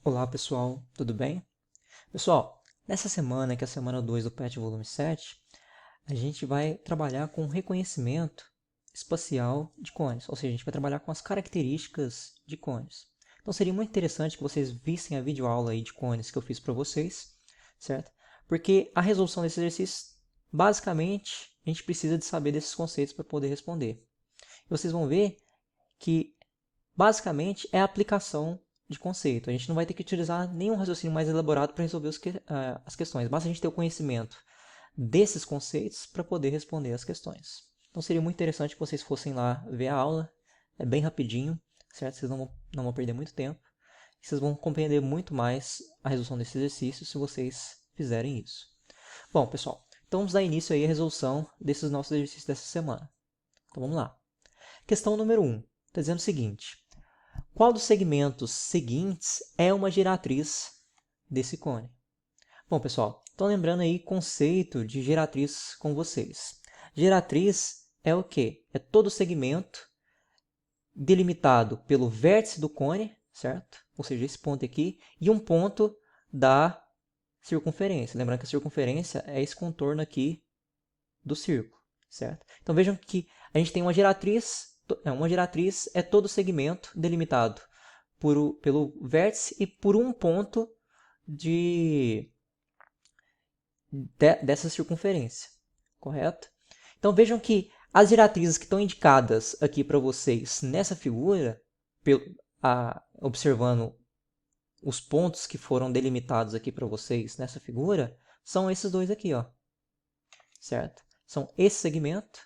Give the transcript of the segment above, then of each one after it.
Olá pessoal, tudo bem? Pessoal, nessa semana, que é a semana 2 do PET Volume 7, a gente vai trabalhar com reconhecimento espacial de cones, ou seja, a gente vai trabalhar com as características de cones. Então seria muito interessante que vocês vissem a videoaula aí de cones que eu fiz para vocês, certo? Porque a resolução desse exercício, basicamente, a gente precisa de saber desses conceitos para poder responder. E vocês vão ver que basicamente é a aplicação de conceito. A gente não vai ter que utilizar nenhum raciocínio mais elaborado para resolver as questões. Basta a gente ter o conhecimento desses conceitos para poder responder as questões. Então seria muito interessante que vocês fossem lá ver a aula. É bem rapidinho, certo? Vocês não vão perder muito tempo. Vocês vão compreender muito mais a resolução desse exercício se vocês fizerem isso. Bom, pessoal, então vamos dar início aí à resolução desses nossos exercícios dessa semana. Então vamos lá. Questão número 1. Está dizendo o seguinte: qual dos segmentos seguintes é uma geratriz desse cone? Bom, pessoal, estão lembrando aí conceito de geratriz com vocês. Geratriz é o quê? É todo segmento delimitado pelo vértice do cone, certo? Ou seja, esse ponto aqui, e um ponto da circunferência. Lembrando que a circunferência é esse contorno aqui do círculo, certo? Então vejam que a gente tem uma geratriz é todo segmento delimitado pelo vértice e por um ponto dessa circunferência, correto? Então vejam que as geratrizes que estão indicadas aqui para vocês nessa figura, observando os pontos que foram delimitados aqui para vocês nessa figura, são esses dois aqui, ó, certo? São esse segmento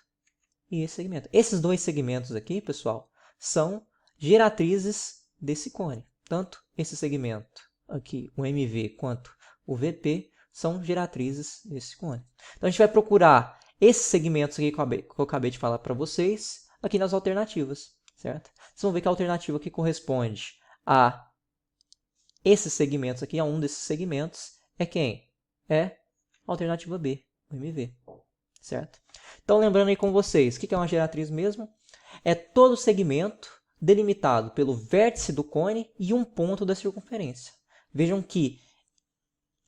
e esse segmento. Esses dois segmentos aqui, pessoal, são geratrizes desse cone. Tanto esse segmento aqui, o MV, quanto o VP, são geratrizes desse cone. Então, a gente vai procurar esses segmentos aqui que eu acabei de falar para vocês, aqui nas alternativas, certo? Vocês vão ver que a alternativa que corresponde a esses segmentos aqui, a um desses segmentos, é quem? É a alternativa B, o MV, certo? Então, lembrando aí com vocês, o que é uma geratriz mesmo? É todo segmento delimitado pelo vértice do cone e um ponto da circunferência. Vejam que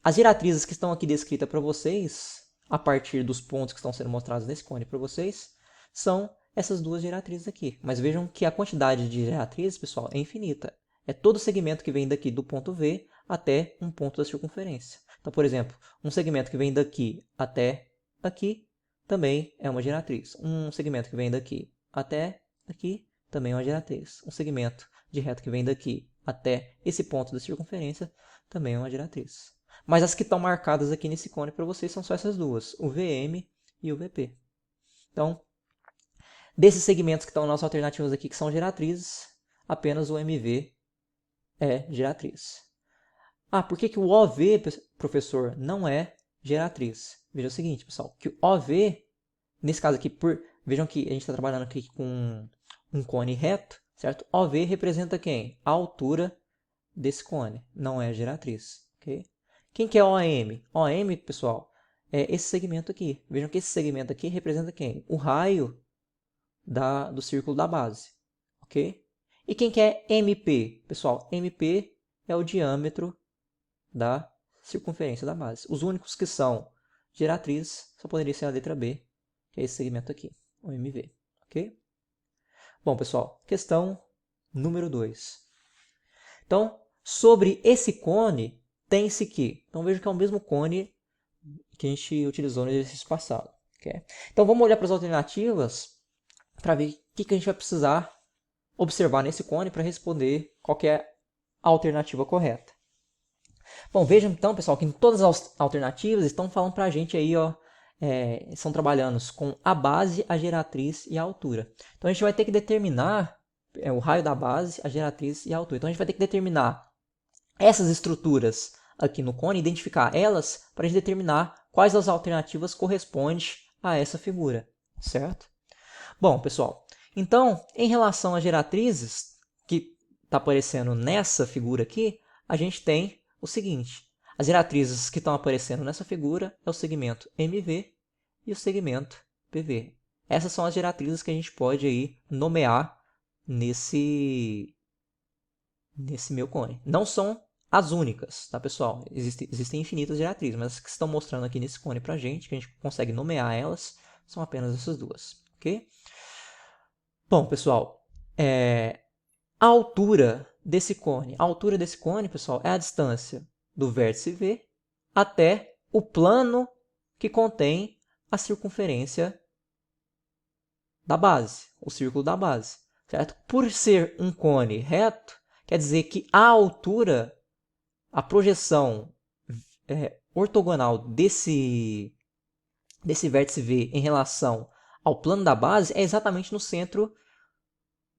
as geratrizes que estão aqui descritas para vocês, a partir dos pontos que estão sendo mostrados nesse cone para vocês, são essas duas geratrizes aqui. Mas vejam que a quantidade de geratrizes, pessoal, é infinita. É todo segmento que vem daqui do ponto V até um ponto da circunferência. Então, por exemplo, um segmento que vem daqui até aqui também é uma geratriz. Um segmento que vem daqui até aqui também é uma geratriz. Um segmento de reto que vem daqui até esse ponto da circunferência também é uma geratriz. Mas as que estão marcadas aqui nesse cone para vocês são só essas duas, o VM e o VP. Então, desses segmentos que estão nas alternativas aqui que são geratrizes, apenas o MV é geratriz. Ah, por que o OV, professor, não é geratriz? Veja o seguinte, pessoal, que o OV, nesse caso aqui, vejam que a gente está trabalhando aqui com um cone reto, certo? OV representa quem? A altura desse cone, não é geratriz, ok? Quem que é OM? OM, pessoal, é esse segmento aqui. Vejam que esse segmento aqui representa quem? O raio do círculo da base, ok? E quem que é MP? Pessoal, MP é o diâmetro da circunferência da base. Os únicos que são geratrizes só poderia ser a letra B, que é esse segmento aqui, o MV, ok? Bom, pessoal, questão número 2. Então, sobre esse cone, tem-se que... Então, veja que é o mesmo cone que a gente utilizou no exercício passado. Okay? Então, vamos olhar para as alternativas para ver o que a gente vai precisar observar nesse cone para responder qual que é a alternativa correta. Bom, vejam então, pessoal, que em todas as alternativas estão falando para a gente aí, ó, estão trabalhando com a base, a geratriz e a altura. Então, a gente vai ter que determinar o raio da base, a geratriz e a altura. Então, a gente vai ter que determinar essas estruturas aqui no cone, identificar elas para a gente determinar quais das alternativas correspondem a essa figura, certo? Bom, pessoal, então, em relação às geratrizes, que está aparecendo nessa figura aqui, a gente tem o seguinte. As geratrizes que estão aparecendo nessa figura é o segmento MV e o segmento PV. Essas são as geratrizes que a gente pode aí nomear nesse meu cone. Não são as únicas, tá, pessoal? Existem infinitas diretrizes, mas as que estão mostrando aqui nesse cone pra gente, que a gente consegue nomear elas, são apenas essas duas, ok? Bom, pessoal, a altura desse cone, pessoal, é a distância do vértice V até o plano que contém a circunferência da base, o círculo da base, certo? Por ser um cone reto, quer dizer que a altura, a projeção ortogonal desse vértice V em relação ao plano da base é exatamente no centro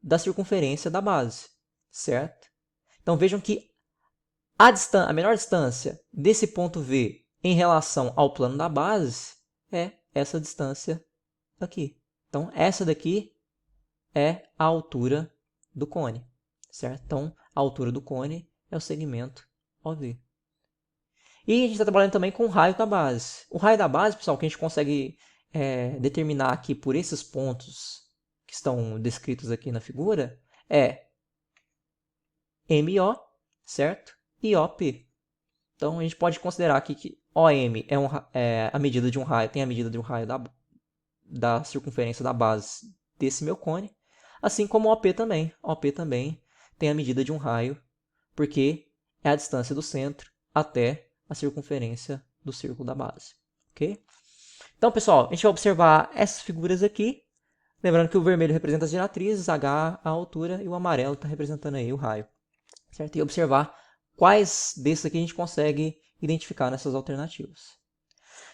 da circunferência da base, certo? Então vejam que a menor distância desse ponto V em relação ao plano da base é essa distância aqui. Então essa daqui é a altura do cone, certo? Então a altura do cone é o segmento OV. E a gente está trabalhando também com o raio da base. O raio da base, pessoal, que a gente consegue determinar aqui por esses pontos que estão descritos aqui na figura, é MO, certo? E OP. Então a gente pode considerar aqui que OM é a medida de um raio, tem a medida de um raio da circunferência da base desse meu cone, assim como OP também. OP também tem a medida de um raio, porque é a distância do centro até a circunferência do círculo da base, ok? Então, pessoal, a gente vai observar essas figuras aqui. Lembrando que o vermelho representa as diretrizes, H a altura, e o amarelo está representando aí o raio, certo? E observar quais desses aqui a gente consegue identificar nessas alternativas.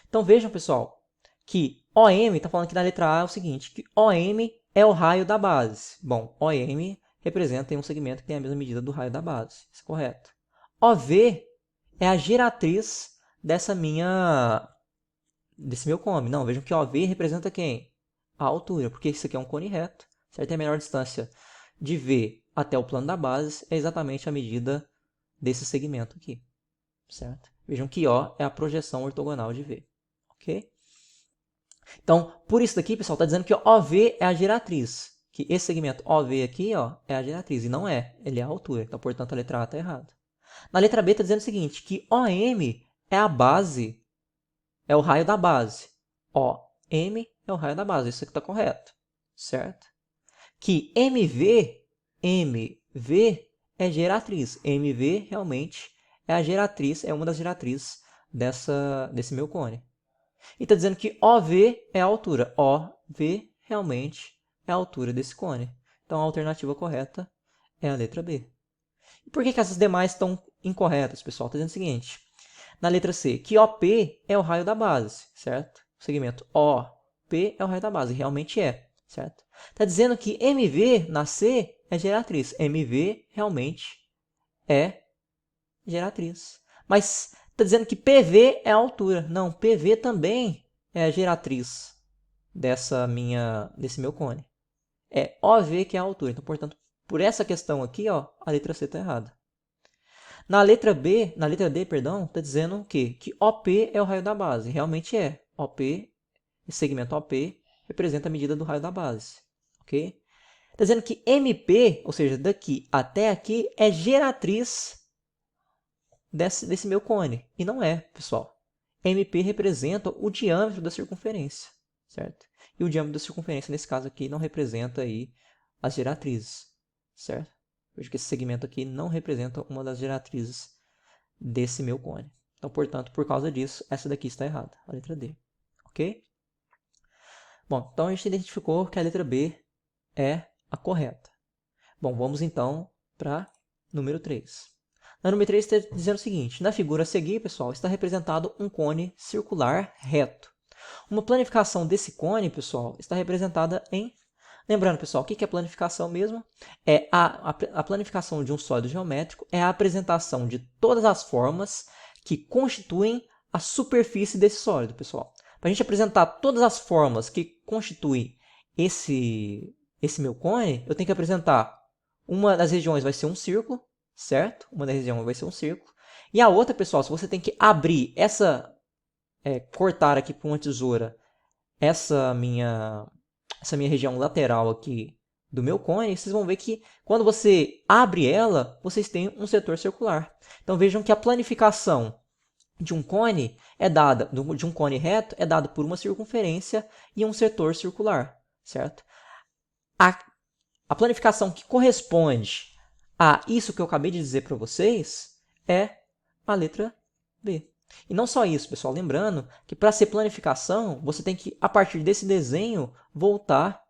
Então, vejam, pessoal, que OM, está falando aqui na letra A, é o seguinte, que OM é o raio da base. Bom, OM representa um segmento que tem a mesma medida do raio da base, isso é correto. OV é a giratriz desse meu cone. Não, vejam que OV representa quem? A altura, porque isso aqui é um cone reto, certo? E a menor distância de V até o plano da base é exatamente a medida desse segmento aqui, certo? Vejam que O é a projeção ortogonal de V, ok? Então, por isso daqui, pessoal, está dizendo que OV é a giratriz, que esse segmento OV aqui, ó, é a giratriz, e não é, ele é a altura, então, portanto, a letra A está errada. Na letra B está dizendo o seguinte, que OM é a base, é o raio da base. OM é o raio da base, isso aqui está correto, certo? Que MV é geratriz. MV realmente é a geratriz, é uma das geratrizes desse meu cone. E está dizendo que OV é a altura. OV realmente é a altura desse cone. Então a alternativa correta é a letra B. E por que essas demais estão incorretas, pessoal? Está dizendo o seguinte. Na letra C, que OP é o raio da base, certo? O segmento OP é o raio da base, realmente é, certo? Está dizendo que MV na C é geratriz. MV realmente é geratriz. Mas está dizendo que PV é a altura. Não, PV também é a geratriz desse meu cone. É OV que é a altura. Então, portanto, por essa questão aqui, ó, a letra C está errada. Na letra D, perdão, está dizendo o quê? Que OP é o raio da base. Realmente é. OP, esse segmento OP, representa a medida do raio da base. Ok? Está dizendo que MP, ou seja, daqui até aqui, é geratriz desse meu cone. E não é, pessoal. MP representa o diâmetro da circunferência, certo? E o diâmetro da circunferência, nesse caso aqui, não representa aí as geratrizes, certo? Veja que esse segmento aqui não representa uma das geratrizes desse meu cone. Então, portanto, por causa disso, essa daqui está errada, a letra D. Ok? Bom, então a gente identificou que a letra B é a correta. Bom, vamos então para número 3. Na número 3 está dizendo o seguinte, na figura a seguir, pessoal, está representado um cone circular reto. Uma planificação desse cone, pessoal, está representada em... Lembrando, pessoal, o que é planificação mesmo? A planificação de um sólido geométrico é a apresentação de todas as formas que constituem a superfície desse sólido, pessoal. Para a gente apresentar todas as formas que constituem esse meu cone, eu tenho que apresentar uma das regiões vai ser um círculo, certo? Uma das regiões vai ser um círculo. E a outra, pessoal, se você tem que abrir cortar aqui com uma tesoura essa minha região lateral aqui do meu cone, vocês vão ver que quando você abre ela, vocês têm um setor circular. Então vejam que a planificação de um cone é dada, de um cone reto, é dada por uma circunferência e um setor circular, certo? A planificação que corresponde a isso que eu acabei de dizer para vocês é a letra B. E não só isso, pessoal, lembrando que para ser planificação, você tem que, a partir desse desenho, voltar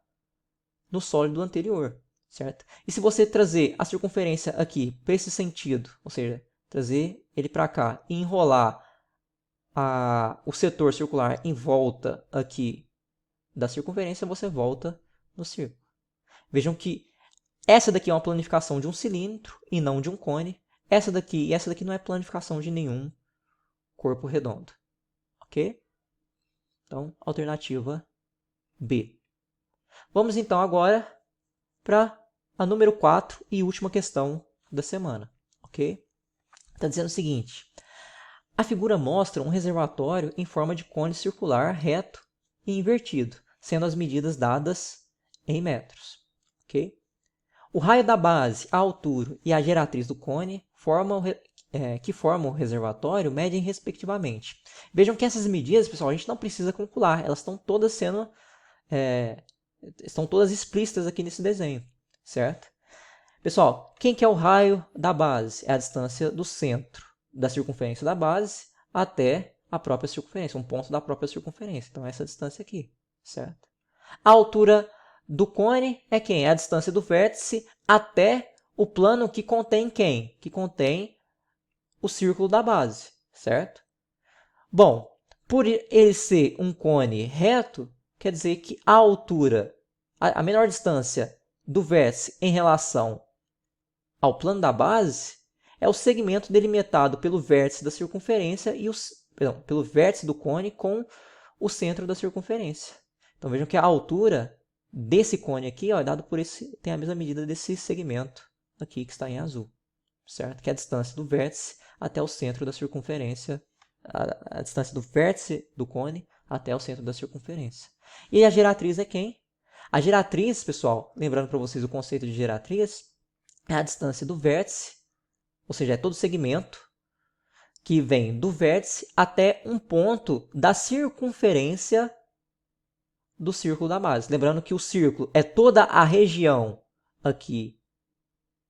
no sólido anterior, certo? E se você trazer a circunferência aqui para esse sentido, ou seja, trazer ele para cá e enrolar o setor circular em volta aqui da circunferência, você volta no círculo. Vejam que essa daqui é uma planificação de um cilindro e não de um cone. Essa daqui não é planificação de nenhum corpo redondo. Ok? Então, alternativa B. Vamos então agora para a número 4 e última questão da semana. Ok? Está dizendo o seguinte. A figura mostra um reservatório em forma de cone circular, reto e invertido, sendo as medidas dadas em metros. Ok? O raio da base, a altura e a geratriz do cone que formam o reservatório medem respectivamente. Vejam que essas medidas, pessoal, a gente não precisa calcular, elas estão todas estão todas explícitas aqui nesse desenho, certo? Pessoal, quem que é o raio da base? É a distância do centro da circunferência da base até a própria circunferência, um ponto da própria circunferência. Então, essa distância aqui, certo? A altura do cone é quem? É a distância do vértice até o plano que contém quem? Que contém o círculo da base, certo? Bom, por ele ser um cone reto, quer dizer que a altura, a menor distância do vértice em relação ao plano da base é o segmento delimitado pelo vértice da circunferência pelo vértice do cone com o centro da circunferência. Então vejam que a altura desse cone aqui, ó, é dado por tem a mesma medida desse segmento aqui que está em azul, certo? Que é a distância do vértice até o centro da circunferência, a distância do vértice do cone até o centro da circunferência. E a geratriz é quem? A geratriz, pessoal, lembrando para vocês o conceito de geratriz, é a distância do vértice, ou seja, é todo segmento que vem do vértice até um ponto da circunferência do círculo da base. Lembrando que o círculo é toda a região aqui,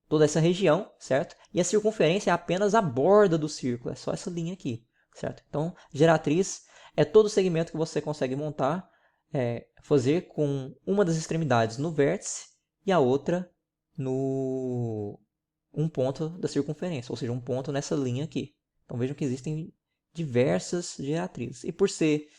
toda essa região, certo? E a circunferência é apenas a borda do círculo, é só essa linha aqui, certo? Então, geratriz é todo o segmento que você consegue montar, fazer com uma das extremidades no vértice e a outra no um ponto da circunferência, ou seja, um ponto nessa linha aqui. Então vejam que existem diversas geratrizes. E por ser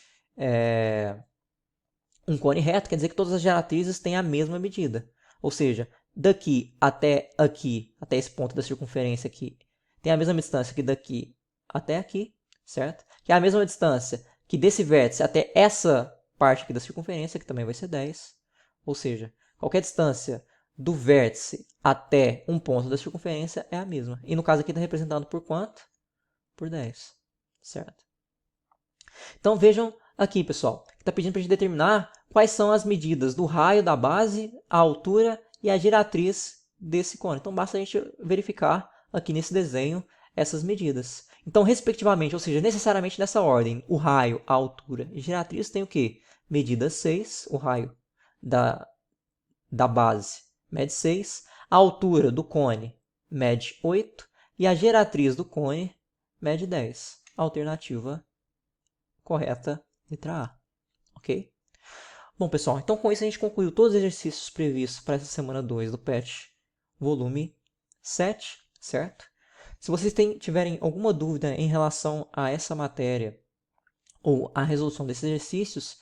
um cone reto, quer dizer que todas as geratrizes têm a mesma medida. Ou seja, daqui até aqui, até esse ponto da circunferência aqui, tem a mesma distância que daqui até aqui, certo? Que é a mesma distância que desse vértice até essa parte aqui da circunferência, que também vai ser 10. Ou seja, qualquer distância do vértice até um ponto da circunferência é a mesma. E no caso aqui está representado por quanto? Por 10, certo? Então vejam aqui, pessoal, que está pedindo para a gente determinar quais são as medidas do raio da base, a altura e a geratriz desse cone. Então basta a gente verificar aqui nesse desenho essas medidas. Então, respectivamente, ou seja, necessariamente nessa ordem, o raio, a altura e geratriz tem o quê? Medida 6, o raio da base mede 6, a altura do cone mede 8 e a geratriz do cone mede 10. Alternativa correta, letra A. Ok? Bom, pessoal, então com isso a gente concluiu todos os exercícios previstos para essa semana 2 do PET volume 7, certo? Se vocês tiverem alguma dúvida em relação a essa matéria ou a resolução desses exercícios,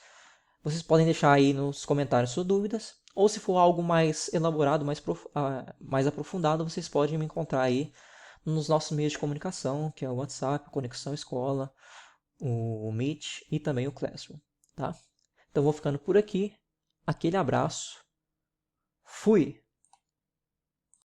vocês podem deixar aí nos comentários suas dúvidas, ou se for algo mais elaborado, mais aprofundado, vocês podem me encontrar aí nos nossos meios de comunicação, que é o WhatsApp, Conexão Escola, o Meet e também o Classroom, tá? Então vou ficando por aqui. Aquele abraço. Fui!